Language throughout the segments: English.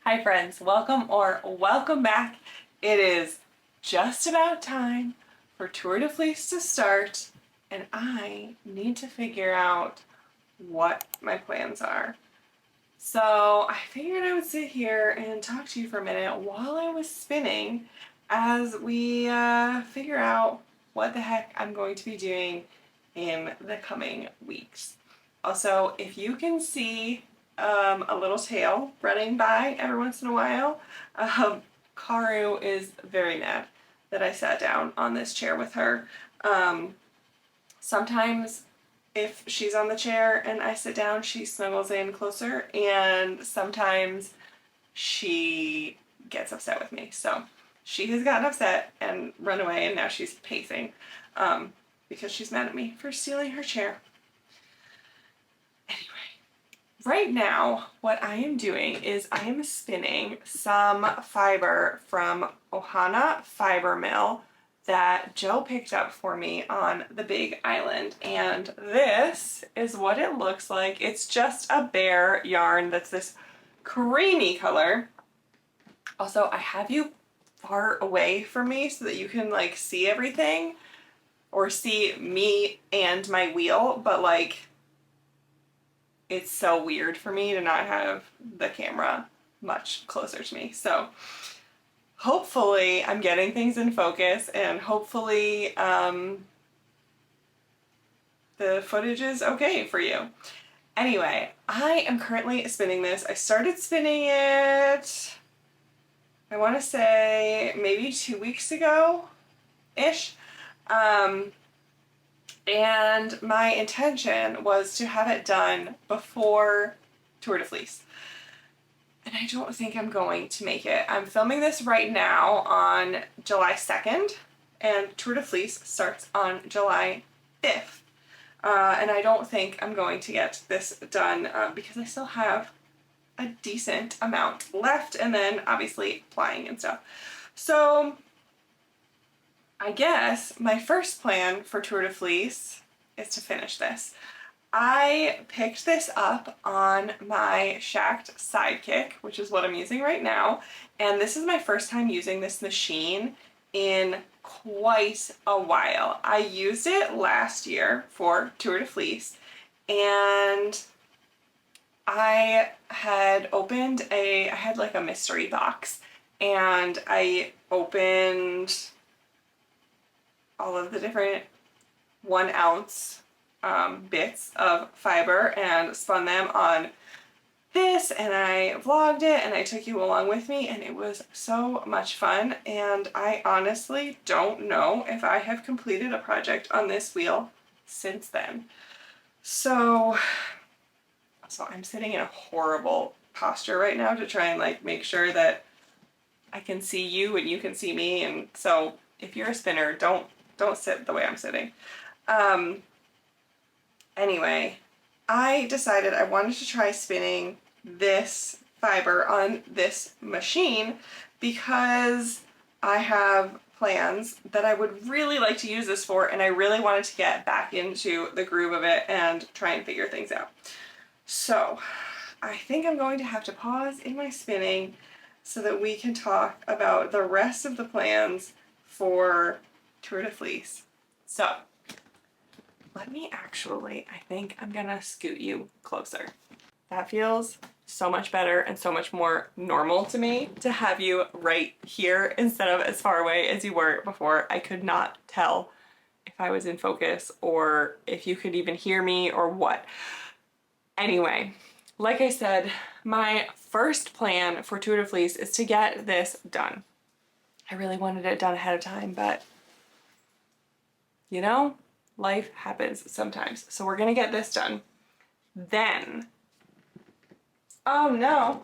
Hi friends, welcome back. It is just about time for Tour de Fleece to start, and I need to figure out what my plans are. So I figured I would sit here and talk to you for a minute while I was spinning as we figure out what the heck I'm going to be doing in the coming weeks. Also, if you can see a little tail running by every once in a while, Karu is very mad that I sat down on this chair with her. Sometimes if she's on the chair and I sit down, she snuggles in closer, and sometimes she gets upset with me. So she has gotten upset and run away, and now she's pacing because she's mad at me for stealing her chair. Anyway, right now what I am doing is I am spinning some fiber from Ohana Fiber Mill that Joe picked up for me on the Big Island, and this is what it looks like. It's just a bare yarn that's this creamy color. Also, I have you far away from me so that you can like see everything or see me and my wheel, but like it's so weird for me to not have the camera much closer to me. So hopefully I'm getting things in focus, and hopefully the footage is okay for you. Anyway, I am currently spinning this. I started spinning it, I want to say maybe 2 weeks ago-ish. And my intention was to have it done before Tour de Fleece. And I don't think I'm going to make it. I'm filming this right now on July 2nd, and Tour de Fleece starts on July 5th. And I don't think I'm going to get this done because I still have a decent amount left, and then obviously applying and stuff. So I guess my first plan for Tour de Fleece is to finish this. I picked this up on my Shacked Sidekick, which is what I'm using right now, and this is my first time using this machine in quite a while. I used it last year for Tour de Fleece, and I had like a mystery box, and I opened all of the different 1 ounce bits of fiber and spun them on this, and I vlogged it and I took you along with me, and it was so much fun. And I honestly don't know if I have completed a project on this wheel since then. So I'm sitting in a horrible posture right now to try and like make sure that I can see you and you can see me, and so if you're a spinner, don't sit the way I'm sitting. Anyway, I decided I wanted to try spinning this fiber on this machine because I have plans that I would really like to use this for, and I really wanted to get back into the groove of it and try and figure things out. So I think I'm going to have to pause in my spinning so that we can talk about the rest of the plans for Tour de Fleece. So let me actually, I think I'm gonna scoot you closer. That feels so much better and so much more normal to me to have you right here instead of as far away as you were before. I could not tell if I was in focus or if you could even hear me or what. Anyway, like I said, my first plan for Tour de Fleece is to get this done. I really wanted it done ahead of time, but you know, life happens sometimes. So we're gonna get this done. Then, oh no,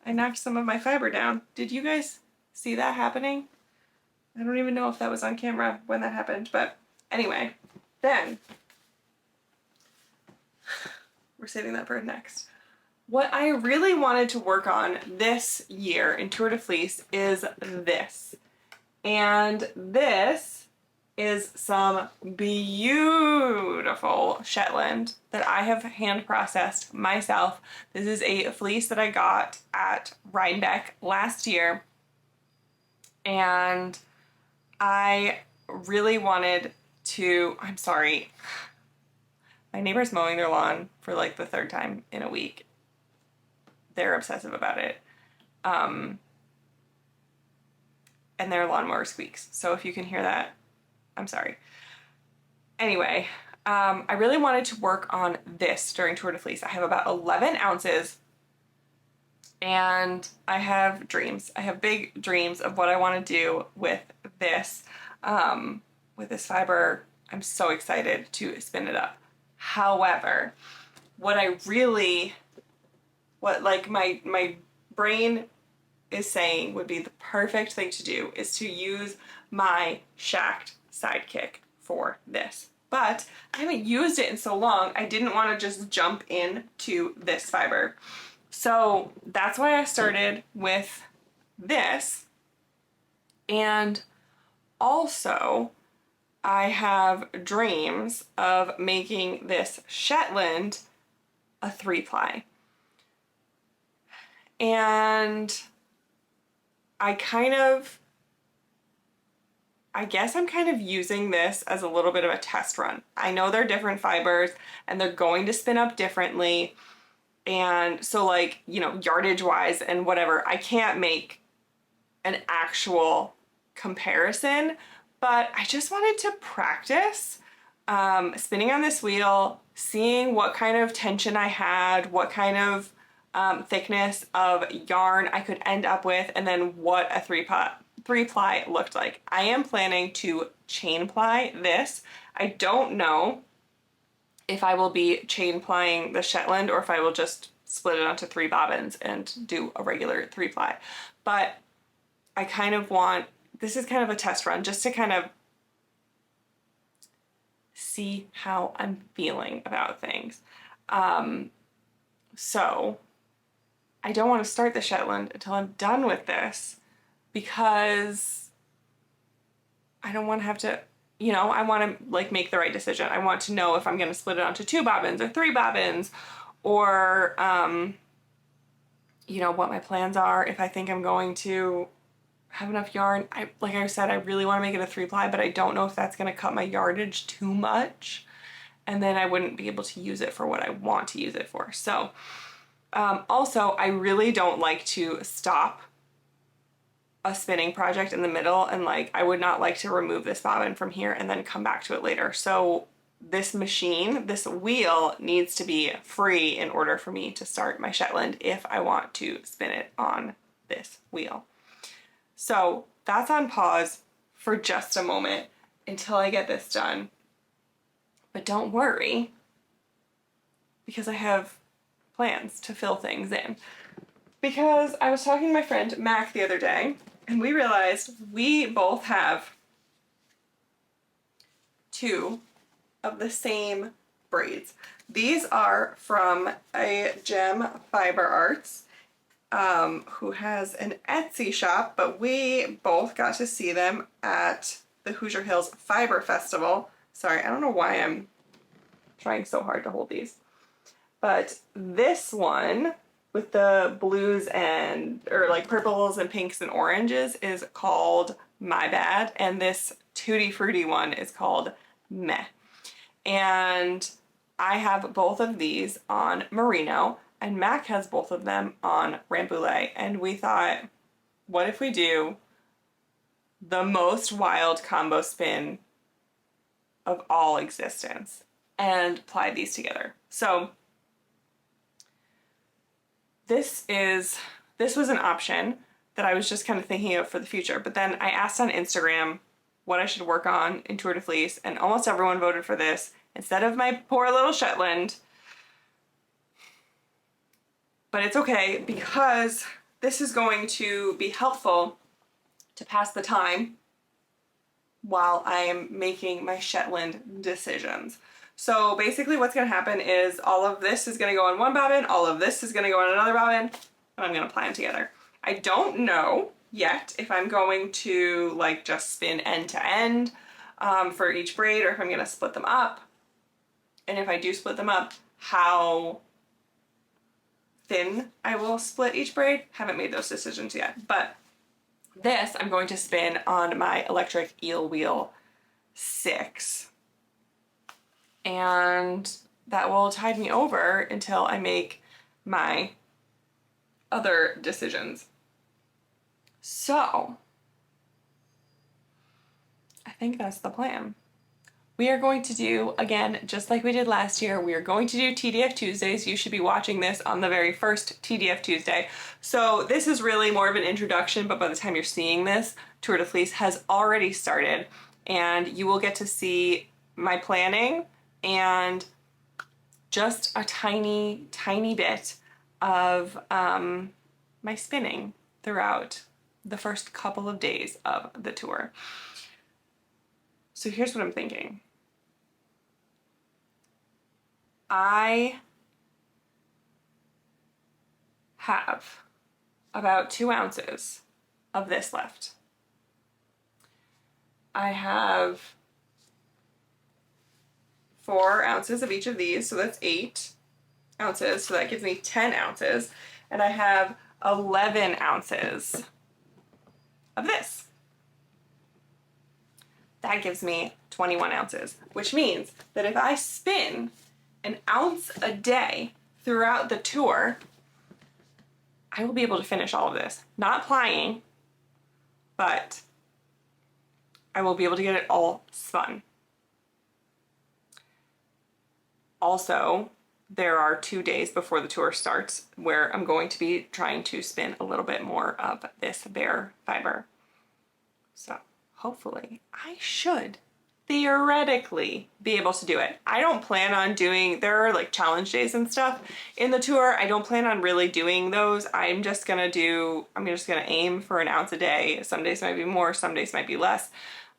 I knocked some of my fiber down. Did you guys see that happening? I don't even know if that was on camera when that happened, but anyway, then we're saving that for next. What I really wanted to work on this year in Tour de Fleece is this. And this is some beautiful Shetland that I have hand processed myself. This is a fleece that I got at Rhinebeck last year, and I really wanted to, I'm sorry, my neighbor's mowing their lawn for like the third time in a week. They're obsessive about it. And their lawnmower squeaks. So if you can hear that, I'm sorry. Anyway, I really wanted to work on this during Tour de Fleece. I have about 11 ounces and I have dreams. I have big dreams of what I want to do with this fiber. I'm so excited to spin it up. However, what like my brain is saying would be the perfect thing to do is to use my shacked sidekick for this. But I haven't used it in so long, I didn't want to just jump into this fiber. So that's why I started with this. And also, I have dreams of making this Shetland a 3-ply. And I guess I'm kind of using this as a little bit of a test run. I know they're different fibers and they're going to spin up differently. And so like, you know, yardage wise and whatever, I can't make an actual comparison, but I just wanted to practice spinning on this wheel, seeing what kind of tension I had, what kind of thickness of yarn I could end up with, and then what a 3-ply looked like. I am planning to chain ply this. I don't know if I will be chain plying the Shetland or if I will just split it onto 3 bobbins and do a regular 3-ply. But I kind of want, this is kind of a test run just to kind of see how I'm feeling about things. So I don't want to start the Shetland until I'm done with this because I don't want to have to, you know, I want to like make the right decision. I want to know if I'm going to split it onto 2 bobbins or 3 bobbins or, you know, what my plans are. If I think I'm going to have enough yarn. Like I said, I really want to make it a 3-ply, but I don't know if that's going to cut my yardage too much. And then I wouldn't be able to use it for what I want to use it for. So, also, I really don't like to stop a spinning project in the middle, and like I would not like to remove this bobbin from here and then come back to it later. So this machine, this wheel needs to be free in order for me to start my Shetland if I want to spin it on this wheel. So that's on pause for just a moment until I get this done. But don't worry, because I have plans to fill things in. Because I was talking to my friend Mac the other day, and we realized we both have 2 of the same braids. These are from a Gem Fiber Arts, who has an Etsy shop, but we both got to see them at the Hoosier Hills Fiber Festival. Sorry, I don't know why I'm trying so hard to hold these. But this one with the blues and, or like purples and pinks and oranges is called My Bad. And this Tutti Frutti one is called Meh. And I have both of these on Merino and Mac has both of them on Rambouillet. And we thought, what if we do the most wild combo spin of all existence and apply these together? So this was an option that I was just kind of thinking of for the future. But then I asked on Instagram what I should work on in Tour de Fleece, and almost everyone voted for this instead of my poor little Shetland. But it's okay because this is going to be helpful to pass the time while I am making my Shetland decisions. So basically what's going to happen is all of this is going to go on one bobbin, all of this is going to go on another bobbin, and I'm going to apply them together. I don't know yet if I'm going to like just spin end to end. for each braid, or if I'm gonna split them up. And if I do split them up, how thin I will split each braid. Haven't made those decisions yet, but this I'm going to spin on my electric eel wheel 6. And that will tide me over until I make my other decisions. So I think that's the plan. We are going to do, again, just like we did last year, we are going to do TDF Tuesdays. You should be watching this on the very first TDF Tuesday. So this is really more of an introduction, but by the time you're seeing this, Tour de Fleece has already started, and you will get to see my planning and just a tiny, tiny bit of my spinning throughout the first couple of days of the tour. So here's what I'm thinking. I have about 2 ounces of this left. I have 4 ounces of each of these, so that's 8 ounces, so that gives me 10 ounces. And I have 11 ounces of this. That gives me 21 ounces, which means that if I spin an ounce a day throughout the tour, I will be able to finish all of this. Not plying, but I will be able to get it all spun. Also, there are 2 days before the tour starts where I'm going to be trying to spin a little bit more of this bare fiber. So hopefully I should theoretically be able to do it. I don't plan on doing, there are like challenge days and stuff in the tour. I don't plan on really doing those. I'm just gonna aim for an ounce a day. Some days might be more, some days might be less.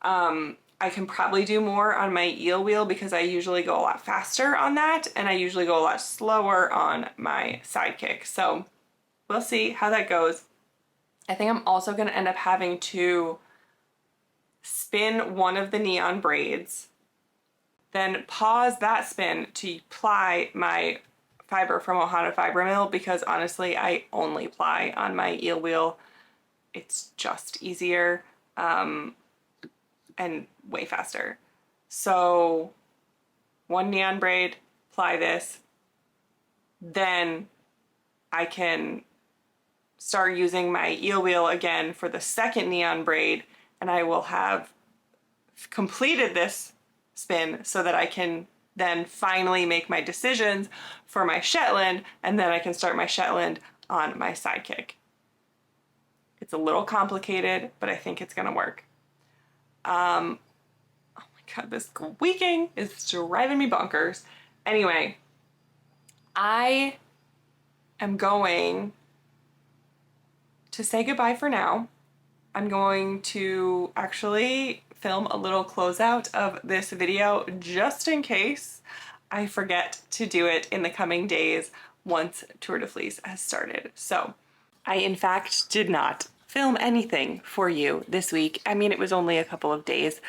I can probably do more on my eel wheel because I usually go a lot faster on that, and I usually go a lot slower on my sidekick. So we'll see how that goes. I think I'm also gonna end up having to spin one of the neon braids, then pause that spin to ply my fiber from Ohana Fiber Mill, because honestly I only ply on my eel wheel. It's just easier and way faster. So 1 neon braid, ply this, then I can start using my eel wheel again for the second neon braid, and I will have completed this spin so that I can then finally make my decisions for my Shetland, and then I can start my Shetland on my sidekick. It's a little complicated, but I think it's gonna work. Oh my god, this squeaking is driving me bonkers. Anyway, I am going to say goodbye for now. I'm going to actually film a little closeout of this video just in case I forget to do it in the coming days once Tour de Fleece has started. So I in fact did not film anything for you this week. I mean, it was only a couple of days,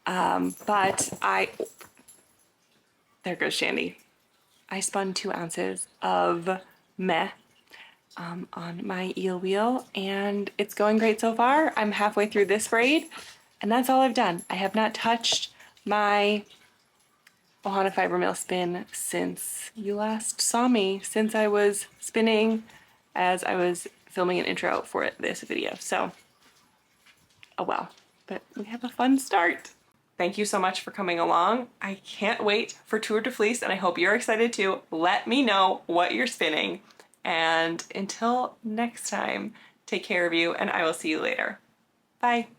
but there goes Shandy. I spun 2 ounces of meh on my eel wheel, and it's going great so far. I'm halfway through this braid, and that's all I've done. I have not touched my Ohana Fiber Mill spin since you last saw me, since I was spinning as I was filming an intro for this video. So, oh well, but we have a fun start. Thank you so much for coming along. I can't wait for Tour de Fleece, and I hope you're excited too. Let me know what you're spinning. And until next time, take care of you, and I will see you later. Bye.